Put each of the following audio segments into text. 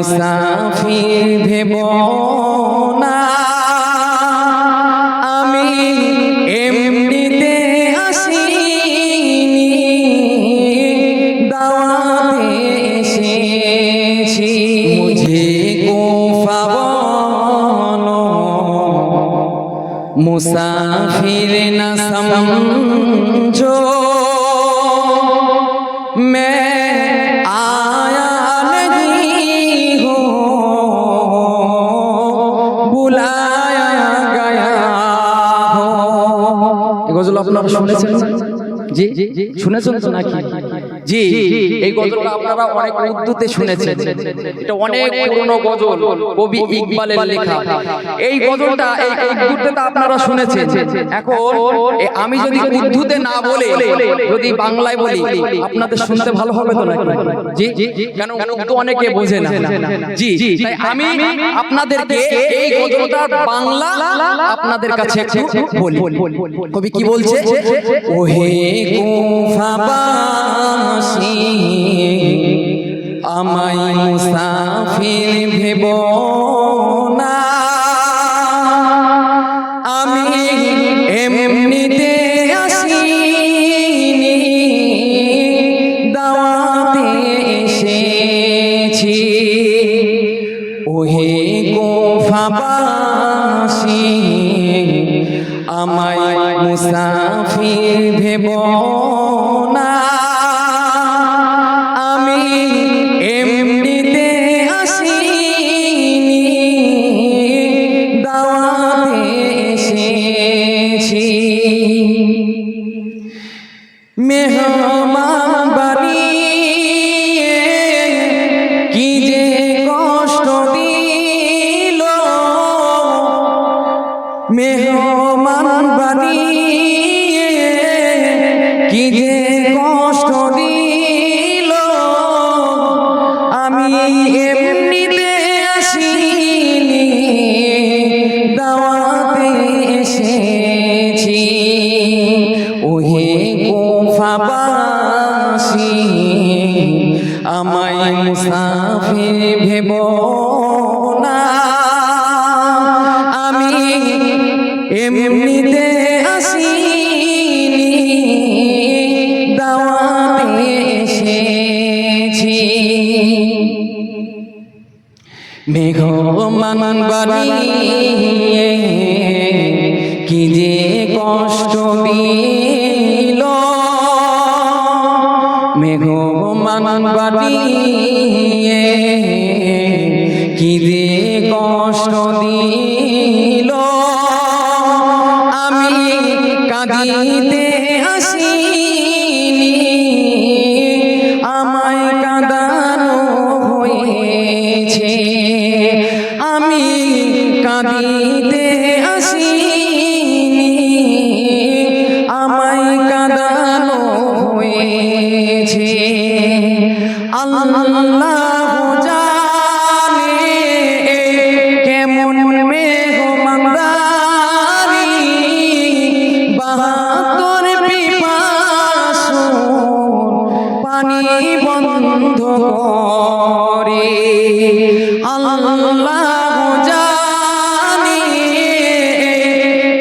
মুসাফির ভেব না, আমি এমনিতে আসিনি, দাওয়াতে এসেছি। মুঝে কুফা বলো, মুসাফির না সমঝো, मैं आया नहीं हूँ, बुलाया गया हूँ। এই গজল আপনারা শুনেছেন? জি শুনেছেন তো নাকি? জি, এই গজলটা আপনারা অনেক উর্দুতে শুনেছেন। এটা অনেক পুরনো গজল, কবি ইকবালের লেখা। এই গজলটা এই উর্দুতে আপনারা শুনেছেন। এখন আমি যদি উর্দুতে না বলে যদি বাংলায় বলি, আপনাদের শুনতে ভালো হবে তো নাকি? জি, কেন উর্দু অনেকে বোঝে না। জি, তাই আমি আপনাদেরকে এই গজলটা বাংলা আপনাদের কাছে একটু বলি। কবি কি বলছে? ওহে কুফাবাসী, আমায় মুসাফির ভেব না, আমি এমনিতে আসিনি, দাওয়াতে এসেছি। ওহে কুফাবাসী, আমায় মুসাফির ভেব না, আমি এমনিতে আসিনি, দাওয়াতে এসেছি। মেহমান বানিয়ে কি যে কষ্ট দিল, মেহমান বানিয়ে কি যে কষ্ট দিল, আমি এমনিতে আসিনি, দাওয়াতে এসেছি। ওহে কুফাবাসী, আমায় মুসাফির ভেব না, আমি এমনিতে আসিনি, দাওয়াতে এসেছি। মেহমান বানিয়ে কি যে কষ্ট দিল, মেহমান বানিয়ে কি যে কষ্ট দিল, আমি কাঁদিতে আসিনি, আমায় কাঁদানো হয়েছে, আমি কাঁদিতে আসিনি, আমায় কাঁদানো হয়েছে। আল্লাহ জানে কেমন মেহমানদারি, বাহাত্তর পিপাসু পানি বন্ধ করে। আল্লাহ জানে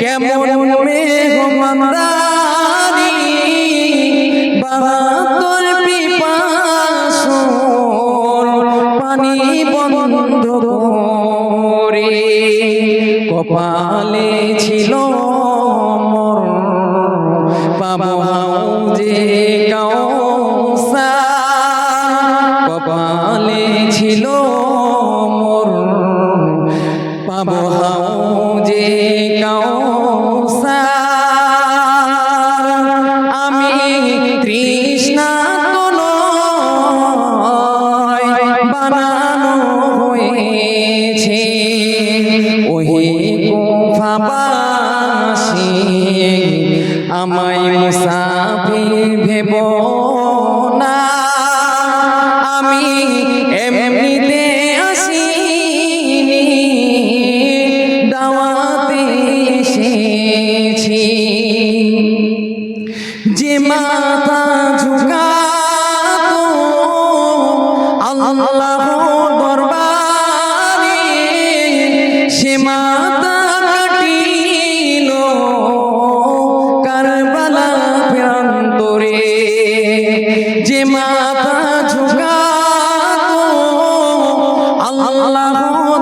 কেমন মেহমানদারি, বাহাত্তর পিপাসু পানি বন্ধ করে। কপালে ছিল মোর পাবো হাউজে কাউসার, কপালে ছিল মোর পাবো হাউজে কাউসার, আমি তৃষ্ণা তো নয়, বানানো হয়েছে। ওহে কুফাবাসী, আমায় মুসাফির ভেব না, আমি এমনিতে আসিনি, দাওয়াতে এসেছি। যে মাথা ঝুঁকাতো আল্লাহ দরবার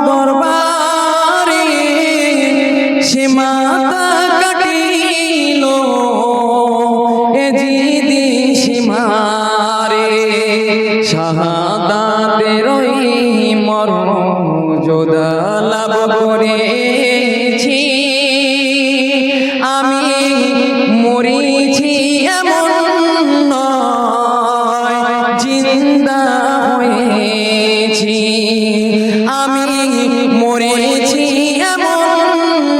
দরবারে সে মাতা কাটিল এ জিদি সীমারে শাহাদাতের মর্যাদা লাভ করেছি আমি মরেছি এমন নয় জিন্দা হয়েছি আমি মরেছি এমন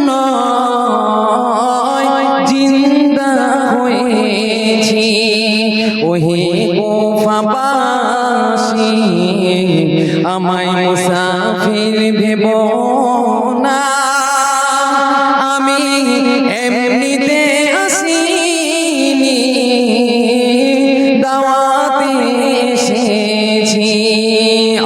নয় জিন্দা হয়েছি ওহে কুফাবাসী আমায় মুসাফির